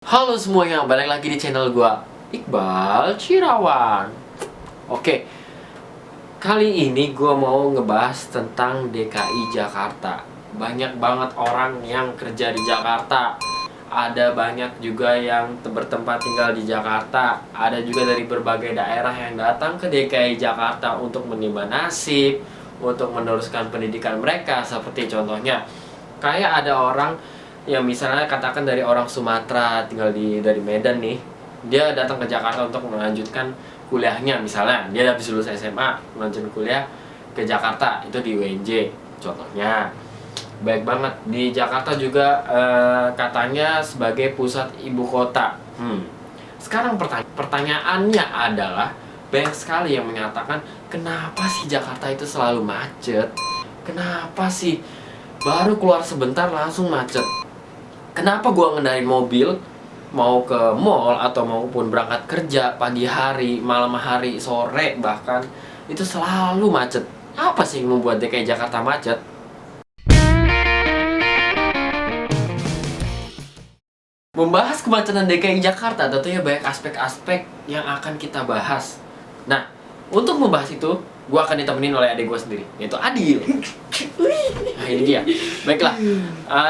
Halo semuanya, balik lagi di channel gua, Iqbal Cirawan. Oke, kali ini gua mau ngebahas tentang DKI Jakarta. Banyak banget orang yang kerja di Jakarta. Ada banyak juga yang bertempat tinggal di Jakarta. Ada juga dari berbagai daerah yang datang ke DKI Jakarta untuk menimba nasib, untuk meneruskan pendidikan mereka. Seperti contohnya, kayak ada orang yang misalnya katakan dari orang Sumatera tinggal dari Medan nih, dia datang ke Jakarta untuk melanjutkan kuliahnya. Misalnya dia habis lulus SMA melanjutkan kuliah ke Jakarta, itu di UNJ contohnya. Baik banget, di Jakarta juga katanya sebagai pusat ibu kota. Sekarang pertanyaannya adalah, banyak sekali yang menyatakan, kenapa sih Jakarta itu selalu macet? Kenapa sih baru keluar sebentar langsung macet? Kenapa gua ngendarin mobil mau ke mall atau maupun berangkat kerja pagi hari, malam hari, sore bahkan itu selalu macet? Apa sih yang membuat DKI Jakarta macet? Membahas kemacetan DKI Jakarta tentunya banyak aspek-aspek yang akan kita bahas. Nah, untuk membahas itu, gua akan ditemenin oleh adik gua sendiri, yaitu Adil. Nah, ini dia. Baiklah,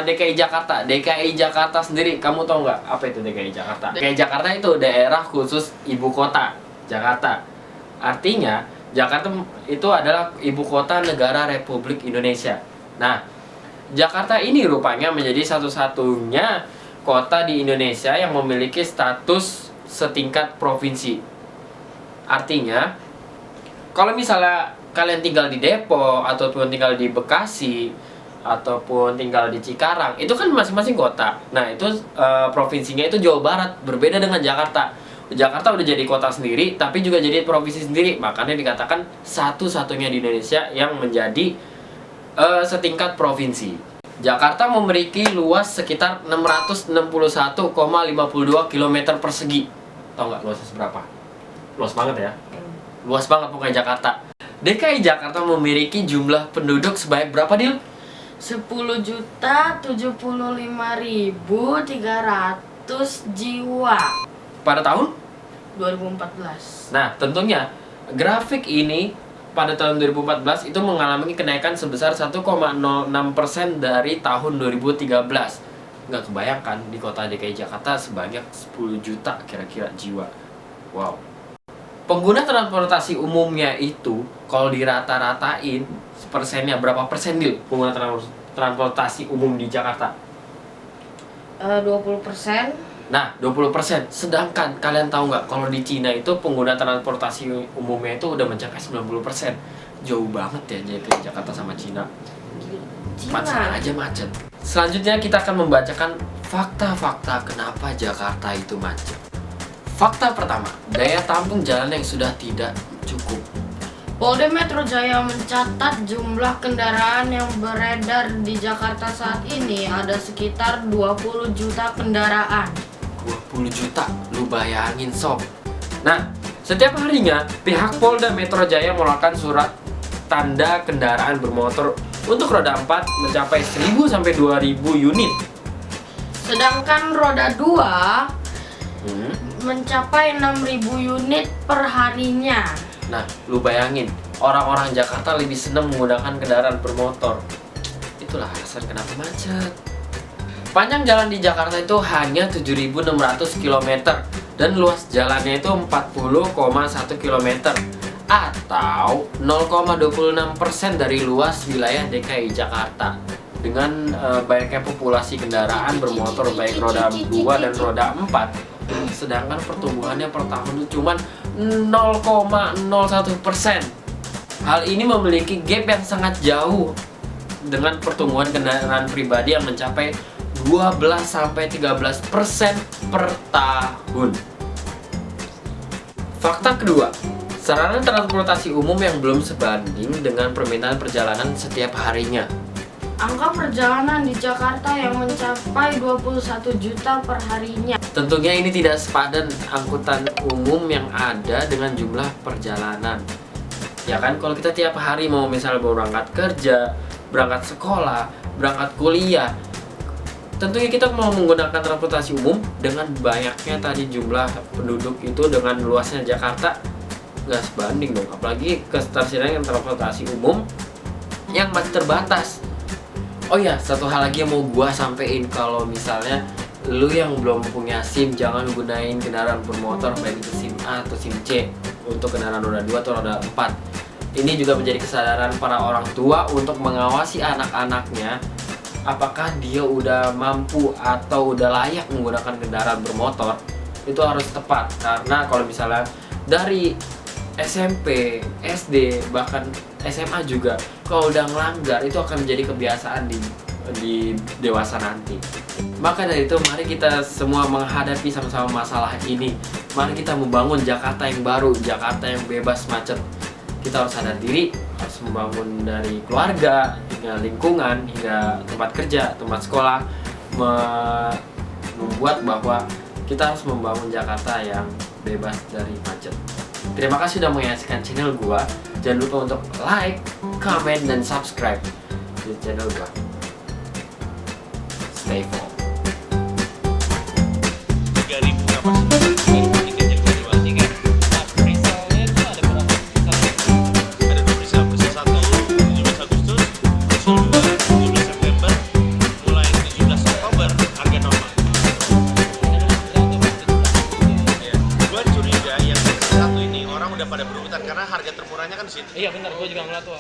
DKI Jakarta. DKI Jakarta sendiri, kamu tahu nggak apa itu DKI Jakarta? DKI Jakarta itu daerah khusus ibu kota Jakarta. Artinya, Jakarta itu adalah ibu kota negara Republik Indonesia. Nah, Jakarta ini rupanya menjadi satu-satunya kota di Indonesia yang memiliki status setingkat provinsi. Artinya, kalau misalnya kalian tinggal di Depok, ataupun tinggal di Bekasi, ataupun tinggal di Cikarang, itu kan masing-masing kota. Nah, itu provinsinya itu Jawa Barat, berbeda dengan Jakarta. Jakarta udah jadi kota sendiri, tapi juga jadi provinsi sendiri. Makanya dikatakan satu-satunya di Indonesia yang menjadi setingkat provinsi. Jakarta memiliki luas sekitar 661,52 km persegi. Tahu nggak luasnya seberapa? Luas banget ya. Luas banget pokoknya Jakarta. DKI Jakarta memiliki jumlah penduduk sebanyak berapa, Dil? 10.075.300 jiwa Pada tahun? 2014. Nah, tentunya grafik ini pada tahun 2014 itu mengalami kenaikan sebesar 1,06% dari tahun 2013. Nggak kebayangkan di kota DKI Jakarta sebanyak 10 juta kira-kira jiwa. Wow. Pengguna transportasi umumnya itu kalau dirata-ratain persennya berapa persen, Dil? Pengguna transportasi umum di Jakarta? 20%. Nah, 20%. Sedangkan kalian tahu nggak kalau di Cina itu pengguna transportasi umumnya itu udah mencapai 90%. Jauh banget ya jadi Jakarta sama Cina. Macet aja macet. Selanjutnya kita akan membacakan fakta-fakta kenapa Jakarta itu macet. Fakta pertama, daya tampung jalan yang sudah tidak cukup. Polda Metro Jaya mencatat jumlah kendaraan yang beredar di Jakarta saat ini ada sekitar 20 juta kendaraan. 20 juta, lu bayangin sob. Nah, setiap harinya pihak Polda Metro Jaya mengeluarkan surat tanda kendaraan bermotor untuk roda 4 mencapai 1000 sampai 2000 unit. Sedangkan roda 2 mencapai 6.000 unit per harinya. Nah, lu bayangin, orang-orang Jakarta lebih senang menggunakan kendaraan bermotor. Itulah alasan kenapa macet. Panjang jalan di Jakarta itu hanya 7.600 km dan luas jalannya itu 40,1 km atau 0,26% dari luas wilayah DKI Jakarta. Dengan banyaknya populasi kendaraan bermotor baik roda 2 dan roda 4, sedangkan pertumbuhannya per tahun itu cuma 0,01%. Hal ini memiliki gap yang sangat jauh dengan pertumbuhan kendaraan pribadi yang mencapai 12-13% per tahun. Fakta kedua, sarana transportasi umum yang belum sebanding dengan permintaan perjalanan setiap harinya. Angka perjalanan di Jakarta yang mencapai 21 juta per harinya. Tentunya ini tidak sepadan angkutan umum yang ada dengan jumlah perjalanan. Ya kan, kalau kita tiap hari mau misalnya berangkat kerja, berangkat sekolah, berangkat kuliah, tentunya kita mau menggunakan transportasi umum dengan banyaknya tadi jumlah penduduk itu dengan luasnya Jakarta nggak sebanding dong, apalagi ketersediaan transportasi umum yang masih terbatas. Oh ya, satu hal lagi yang mau gua sampein, kalau misalnya lu yang belum punya SIM, jangan gunain kendaraan bermotor baik itu SIM A atau SIM C untuk kendaraan roda 2 atau roda 4. Ini juga menjadi kesadaran para orang tua untuk mengawasi anak-anaknya apakah dia udah mampu atau udah layak menggunakan kendaraan bermotor. Itu harus tepat, karena kalau misalnya dari SMP, SD, bahkan SMA juga kalau udah ngelanggar itu akan menjadi kebiasaan di dewasa nanti. Maka dari itu mari kita semua menghadapi sama-sama masalah ini. Mari kita membangun Jakarta yang baru, Jakarta yang bebas macet. Kita harus sadar diri, harus membangun dari keluarga, hingga lingkungan, hingga tempat kerja, tempat sekolah, membuat bahwa kita harus membangun Jakarta yang bebas dari macet. Terima kasih sudah menyaksikan channel gua. Jangan lupa untuk like, comment, dan subscribe di channel gua. Stay full. 3.000 kapasitas. Pada berebutan karena harga termurahnya kan di sini. Iya benar, gue juga ngeliat tuh.